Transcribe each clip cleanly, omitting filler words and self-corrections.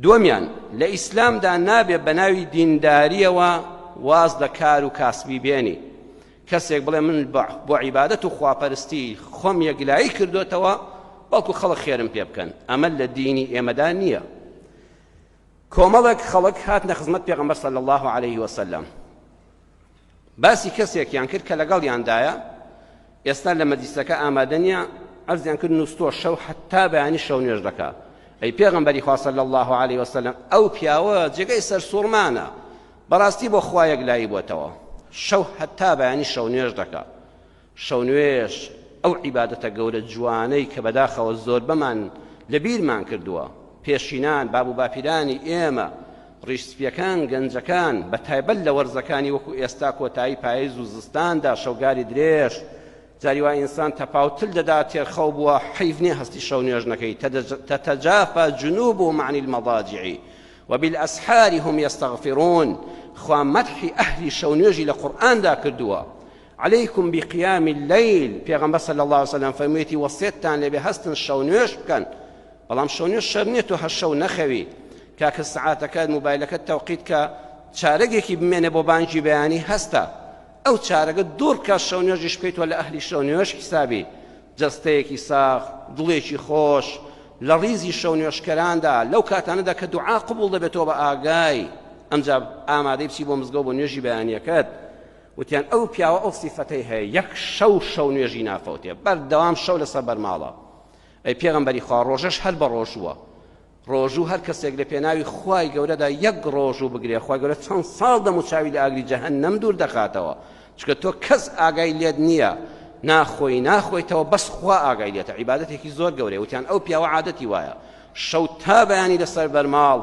دووەمیان لە ئیسلامدا نابێت بە ناوی دینداریەوە واز لە کار و کاسبی بێنی. کەسێک بڵێ من بۆ عیبادەت و خواپەرستی خۆم یەکلایی کردوتەوە بەڵکو خەڵک خێرم پێ بکەن، ئەمە لە دینی ئێمەدا نییە. کۆمەڵێک خەڵک هاتنە خزمەت پێغەمبەر صلی الله عليه وسلم، باسی کەسێکیان کرد کە لەگەڵیاندایە ئێستا لە مەجلیسەکە ئامادە نییە، عەرزیان کرد نووسۆ شەو حتا بەیانی شەو نوێژ دەکا. ئەی پێغەمبەری خوا صلی الله عليه وسلم، ئەو پیاوە جێگەی سەرسوورمانە، بەڕاستی بۆ خوا یەکلایی بووەتەوە، شەو حتا بەیانی شەو نوێژ دەکا. شەو نوێژ ئەو عیبادەتە گەورە جوانەی کە بەداخەوە زۆر بەمان لەبیرمان کردووە، پێشینان باب و باپیرانی ئێمە، ڕیشسپیەکان گەنجەکان بە تایبەت لە وەرزەکانی وەکو ئێستا کۆتایی پاییز و زستاندا شەوگاری درێژ جاری وا ئینسان تەپاوتل دەدا تێرخەو بووە، حەیف نییە هەستی شەو نوێژ نەکەی. تەتەجافا جنوبهم عن المەضاجع وبالأسحار هم يستغفرون. خوا مەدحی ئەهلی شەو نوێژی لە قورئاندا کردووە. عليكم بقيام الليل، پێغەمبەر صلی الله عليه وسلم فەرموویەتی وەسیەتتان لێبێ هەستن شەو نوێژ بکەن، بەڵام شەو نوێژ شەر نییە تۆ هەر شەو نەخەوی، کاکە سەعاتەکەت مۆبایلەکەت تەوقیت کە چارەگێکی بمێنێ بۆ بانگی بەیانی هەستە، ئەو چارەگە دوور کە شەو نوێژیش بکەیتەوە لە ئەهلی شەو نوێژ حیسابی، جەستەیەکی ساغ، دڵێکی خۆش لە ڕیزی شەو نوێژکەراندا لەو کاتانەدا کە دوعا قبوڵ دەبێتەوە بە ئاگای، ئەمجا ئامادەی بچی بۆ مزگەوت بۆ نوێژی بەیانیەکەت. وتیان ئەو پیاوە ئەو سیفەتەی هەیە، یەک شەو نوێژی نافەوتێ، بەردەوام شەو لەسەر بەرماڵە. ئەی پێغەمبەری خوا ڕۆژەش هەر بە ڕۆژووە، ڕۆژوو هەر کەسێک لە پێناوی خوای گەورەدا یەک ڕۆژوو بگرێ، خوای گەورە چەند ساڵ دەموچاوی لە ئاگری جەهەنەم دوور دەخاتەوە، چکە تۆ کەس ئاگای لێت نییە، ناخۆیتەوە بەس خوا ئاگای لێتە. عیبادەتێکی زۆر گەورەیە. وتیان ئەو پیاوە عادەتی وایە شەو تا بەیانی لەسەر بەرماڵ،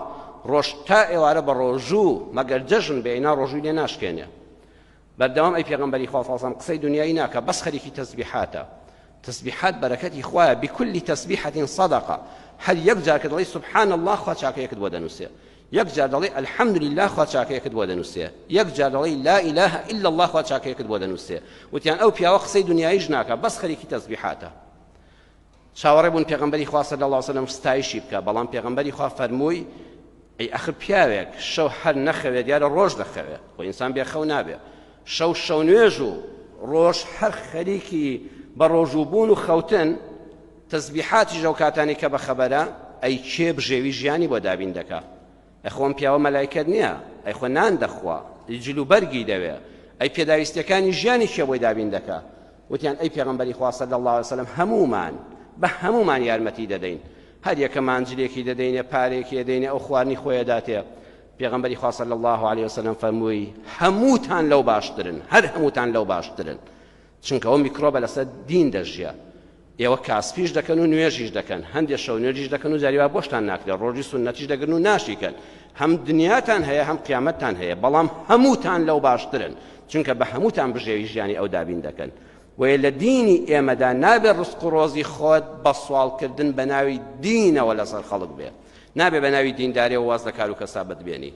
ڕۆژ تا ئێوارە بە ڕۆژوو، مەگەر جەژن بێینا ڕۆژووی لێ ناشکێنێ. بەردەوام ئەی پێغەمبەری خوا صلی الله علیه و سلم قسەی دنیای ناکە، بەس خەریکی تەسبیحاتە. تەسبیحات بەرەکەتی خوایە، بكل تەسبیحة صدقة. هەر یەک جار کە دەڵێی سبحان الله خوا چاکەیەکت بۆ دەنووسێ، یەک جار دەڵێی الحەمد لله خوا چاکەیەکت بۆ دەنووسێ، یەک جار دەڵێی لا إله إلا الله خوا چاکەیەکت بۆ دەنووسێ. وتیان ئەو پیاوە قسەی دنیاییش ناکە، بەس خەریکی تەسبیحاتە. چاوەڕێ بوون پێغەمبەری خوا صلی الله علیه و سلم ستایشی بکە، بەڵام پێغەمبەری خوا فەرمووی ئەی ئەخر پیاوێک شەو هەر نەخەوێت دیارە ڕۆژ دەخەوێت، بۆ ئینسان بێخەو نابێ. شەو نوێژ و ڕۆژ هەر خەریکی بە ڕۆژووبوون و خەوتن، تەسبیحاتی ژەو کاتانی کە بە خەبەرە، ئەی کێ بژێوی ژیانی بۆ دابین دەکا. ئەخۆم پیاوە مەلایکەت نییە، ئەی خۆ نان دەخوا، جلو بەرگی دەوێ، ئەی پێداویستەکانی ژیانی کێ بۆی دابین دەکا. وتیان ئەی پێغەمبەری خوا صلی الله علیه وسلم هەمومان بە هەمومان یارمەتی دەدەین، هەر یەکەمان جلێکی دەدەینێ، پارێکی دەدەینێ، ئەو خواردنی خۆیە داتێ. پێغەمبەری خوا صلی الله علیه وسلم فەرمووی هەمووتان لەو باشترن، هەر هەمووتان لەو باشترن، چونکە ئەو میکرۆبە لەسەر دین دەژیا. ئێوە کاسپیش دەکەن و نوێژیش دەکەن، هەندێک شەو نوێژیش دەکەن و جاریوا بۆشتان ناکرێت، ڕۆژی سونەتیش دەگرن و ناشیکەن. هەم دنیاتان هەیە هەم قیامەتتان هەیە، بەڵام هەمووتان لەو باشترن، چونکە بە هەمووتان بژێوی ژیانی ئەو دابین دەکەن. وێ لە دینی ئێمەدا نابێت ڕزق و ڕۆزی خۆت بە سوالکردن بە ناوی دینەوە لەسەر خەڵک بێت، نابێت بە ناوی دینداری و واز لە کار و کەسابەت بێنی.